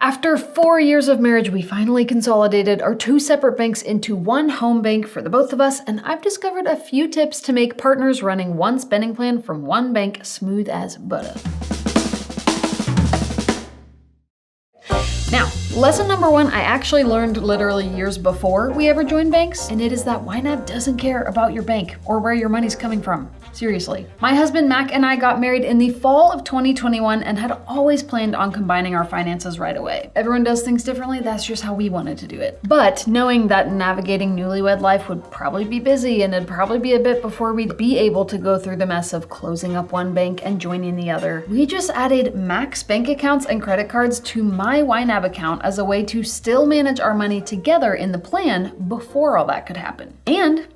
After 4 years of marriage, we finally consolidated our 2 separate banks into one home bank for the both of us, and I've discovered a few tips to make partners running one spending plan from one bank smooth as butter. Now, lesson number 1 I actually learned literally years before we ever joined banks, and it is that YNAB doesn't care about your bank or where your money's coming from. Seriously. My husband Mac and I got married in the fall of 2021 and had always planned on combining our finances right away. Everyone does things differently, that's just how we wanted to do it. But knowing that navigating newlywed life would probably be busy and it'd probably be a bit before we'd be able to go through the mess of closing up one bank and joining the other, we just added Mac's bank accounts and credit cards to my YNAB account as a way to still manage our money together in the plan before all that could happen. And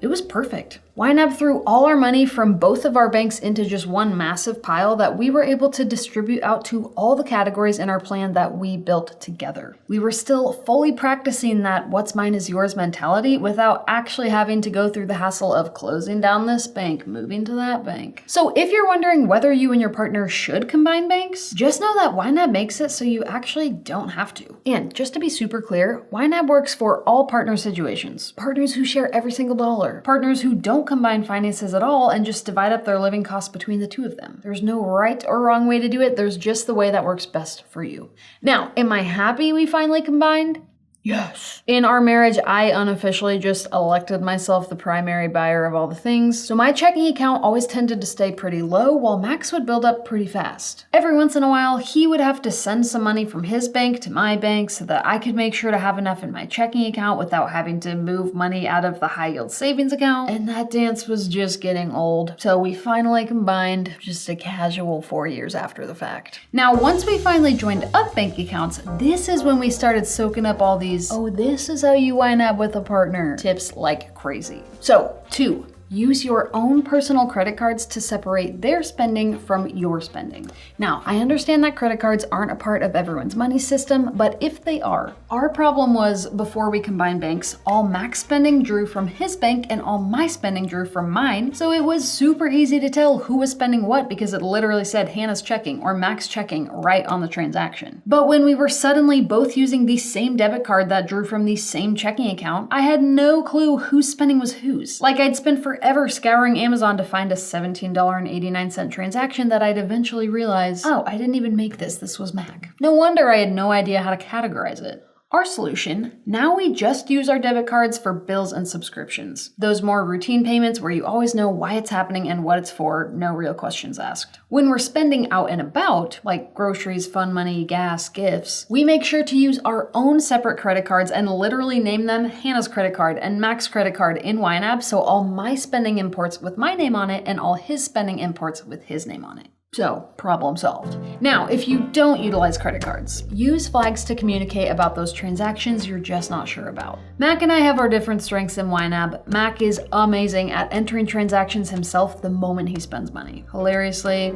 it was perfect. YNAB threw all our money from both of our banks into just one massive pile that we were able to distribute out to all the categories in our plan that we built together. We were still fully practicing that what's mine is yours mentality without actually having to go through the hassle of closing down this bank, moving to that bank. So if you're wondering whether you and your partner should combine banks, just know that YNAB makes it so you actually don't have to. And just to be super clear, YNAB works for all partner situations. Partners who share every single dollar. Partners who don't combine finances at all and just divide up their living costs between the two of them. There's no right or wrong way to do it. There's just the way that works best for you. Now, am I happy we finally combined? Yes. In our marriage, I unofficially just elected myself the primary buyer of all the things, so my checking account always tended to stay pretty low while Max would build up pretty fast. Every once in a while, he would have to send some money from his bank to my bank so that I could make sure to have enough in my checking account without having to move money out of the high yield savings account, and that dance was just getting old. So we finally combined, just a casual 4 years after the fact. Now, once we finally joined up bank accounts, this is when we started soaking up all these "oh, this is how you YNAB with a partner" tips like crazy. So, 2. Use your own personal credit cards to separate their spending from your spending. Now, I understand that credit cards aren't a part of everyone's money system, but if they are, our problem was before we combined banks, all Mac's spending drew from his bank and all my spending drew from mine, so it was super easy to tell who was spending what because it literally said Hannah's checking or Mac's checking right on the transaction. But when we were suddenly both using the same debit card that drew from the same checking account, I had no clue whose spending was whose. Like I'd spend forever scouring Amazon to find a $17.89 transaction that I'd eventually realize, oh, I didn't even make this, this was Mac. No wonder I had no idea how to categorize it. Our solution, now we just use our debit cards for bills and subscriptions. Those more routine payments where you always know why it's happening and what it's for, no real questions asked. When we're spending out and about, like groceries, fun money, gas, gifts, we make sure to use our own separate credit cards and literally name them Hannah's credit card and Mac's credit card in YNAB, so all my spending imports with my name on it and all his spending imports with his name on it. So, problem solved. Now, if you don't utilize credit cards, use flags to communicate about those transactions you're just not sure about. Mac and I have our different strengths in YNAB. Mac is amazing at entering transactions himself the moment he spends money. Hilariously,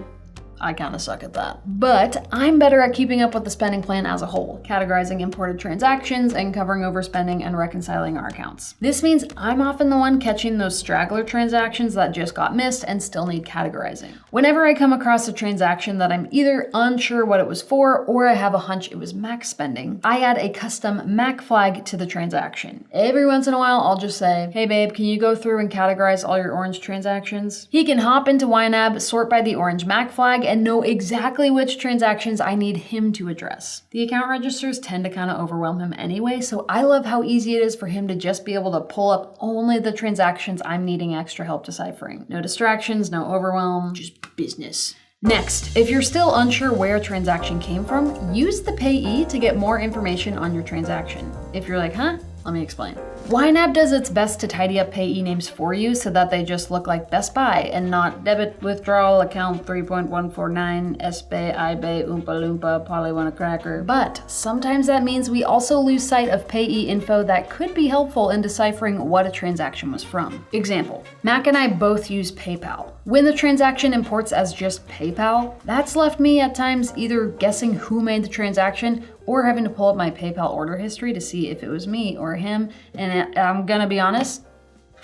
I kind of suck at that. But I'm better at keeping up with the spending plan as a whole, categorizing imported transactions and covering overspending and reconciling our accounts. This means I'm often the one catching those straggler transactions that just got missed and still need categorizing. Whenever I come across a transaction that I'm either unsure what it was for or I have a hunch it was Mac spending, I add a custom Mac flag to the transaction. Every once in a while, I'll just say, hey babe, can you go through and categorize all your orange transactions? He can hop into YNAB, sort by the orange Mac flag, and know exactly which transactions I need him to address. The account registers tend to kind of overwhelm him anyway, so I love how easy it is for him to just be able to pull up only the transactions I'm needing extra help deciphering. No distractions, no overwhelm, just business. Next, if you're still unsure where a transaction came from, use the Payee to get more information on your transaction. If you're like, huh? Let me explain. YNAB does its best to tidy up payee names for you so that they just look like Best Buy and not debit withdrawal account 3.149 SB IB Oompa Loompa Polly Want a Cracker. But sometimes that means we also lose sight of payee info that could be helpful in deciphering what a transaction was from. Example, Mac and I both use PayPal. When the transaction imports as just PayPal, that's left me at times either guessing who made the transaction or having to pull up my PayPal order history to see if it was me or him. And I'm gonna be honest,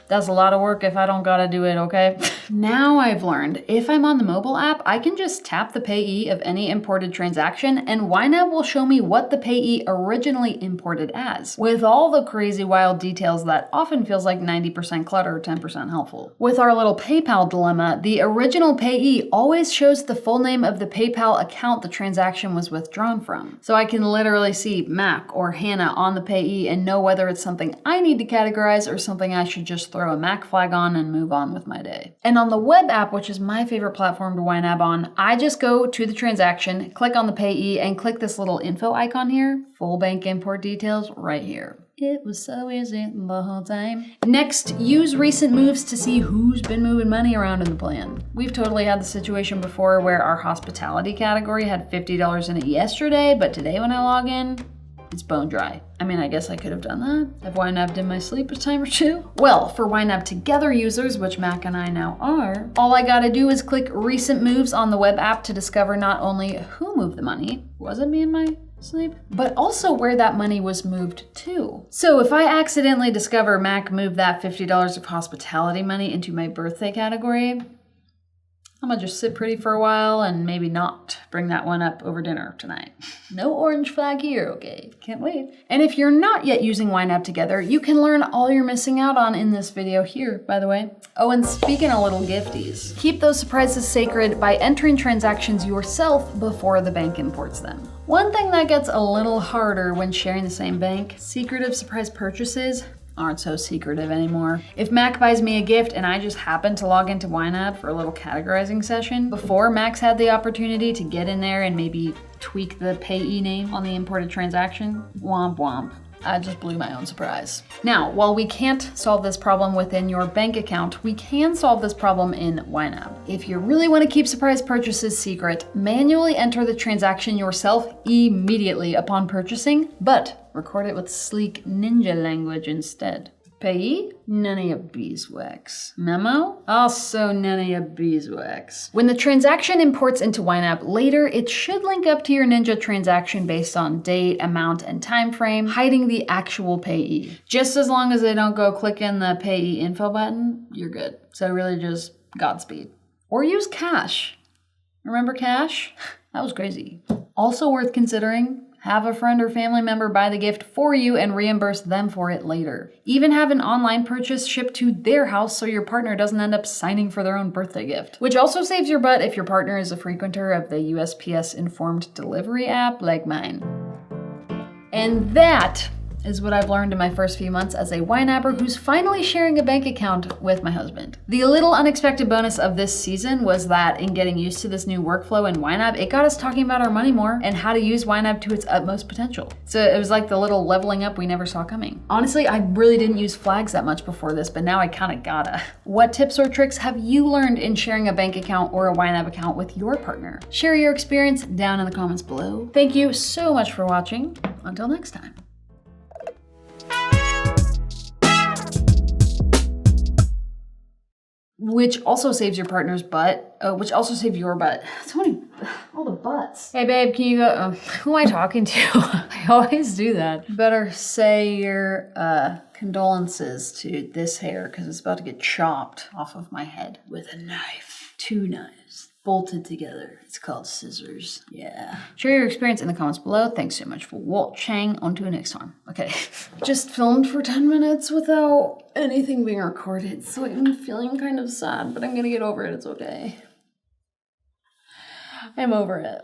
That's a lot of work if I don't gotta do it, okay? Now I've learned, if I'm on the mobile app, I can just tap the payee of any imported transaction and YNAB will show me what the payee originally imported as, with all the crazy wild details that often feels like 90% clutter, 10% helpful. With our little PayPal dilemma, the original payee always shows the full name of the PayPal account the transaction was withdrawn from. So I can literally see Mac or Hannah on the payee and know whether it's something I need to categorize or something I should just throw a Mac flag on and move on with my day. And on the web app, which is my favorite platform to YNAB on, I just go to the transaction, click on the payee, and click this little info icon here. Full bank import details right here. It was so easy the whole time. Next, use recent moves to see who's been moving money around in the plan. We've totally had the situation before where our hospitality category had $50 in it yesterday, but today when I log in, it's bone dry. I mean, I guess I could have done that. I've YNAB'd in my sleep a time or two. Well, for YNAB Together users, which Mac and I now are, all I gotta do is click recent moves on the web app to discover not only who moved the money, was it me in my sleep, but also where that money was moved to. So if I accidentally discover Mac moved that $50 of hospitality money into my birthday category, I'm gonna just sit pretty for a while and maybe not bring that one up over dinner tonight. No orange flag here, okay? Can't wait. And if you're not yet using YNAB Together, you can learn all you're missing out on in this video here, by the way. Oh, and speaking of little gifties, keep those surprises sacred by entering transactions yourself before the bank imports them. One thing that gets a little harder when sharing the same bank, secretive surprise purchases aren't so secretive anymore. If Mac buys me a gift and I just happen to log into YNAB for a little categorizing session, before Mac's had the opportunity to get in there and maybe tweak the payee name on the imported transaction, womp womp. I just blew my own surprise. Now, while we can't solve this problem within your bank account, we can solve this problem in YNAB. If you really want to keep surprise purchases secret, manually enter the transaction yourself immediately upon purchasing, but record it with sleek ninja language instead. Payee? None of your beeswax. Memo? Also none of your beeswax. When the transaction imports into YNAB later, it should link up to your Ninja transaction based on date, amount, and time frame, hiding the actual payee. Just as long as they don't go click in the payee info button, you're good. So really just Godspeed. Or use cash. Remember cash? That was crazy. Also worth considering, have a friend or family member buy the gift for you and reimburse them for it later. Even have an online purchase shipped to their house so your partner doesn't end up signing for their own birthday gift. Which also saves your butt if your partner is a frequenter of the USPS informed delivery app like mine. And that is what I've learned in my first few months as a YNABber who's finally sharing a bank account with my husband. The little unexpected bonus of this season was that in getting used to this new workflow in YNAB, it got us talking about our money more and how to use YNAB to its utmost potential. So it was like the little leveling up we never saw coming. Honestly, I really didn't use flags that much before this, but now I kinda gotta. What tips or tricks have you learned in sharing a bank account or a YNAB account with your partner? Share your experience down in the comments below. Thank you so much for watching. Until next time. Which also saves your partner's butt. Oh, which also saves your butt. So many, all the butts. Hey babe, can you go, who am I talking to? I always do that. Better say your condolences to this hair because it's about to get chopped off of my head with a knife. 2 knives. Bolted together. It's called scissors. Yeah. Share your experience in the comments below. Thanks so much for watching. On to the next time. Okay. Just filmed for 10 minutes without anything being recorded, so I'm feeling kind of sad, but I'm gonna get over it. It's okay. I'm over it.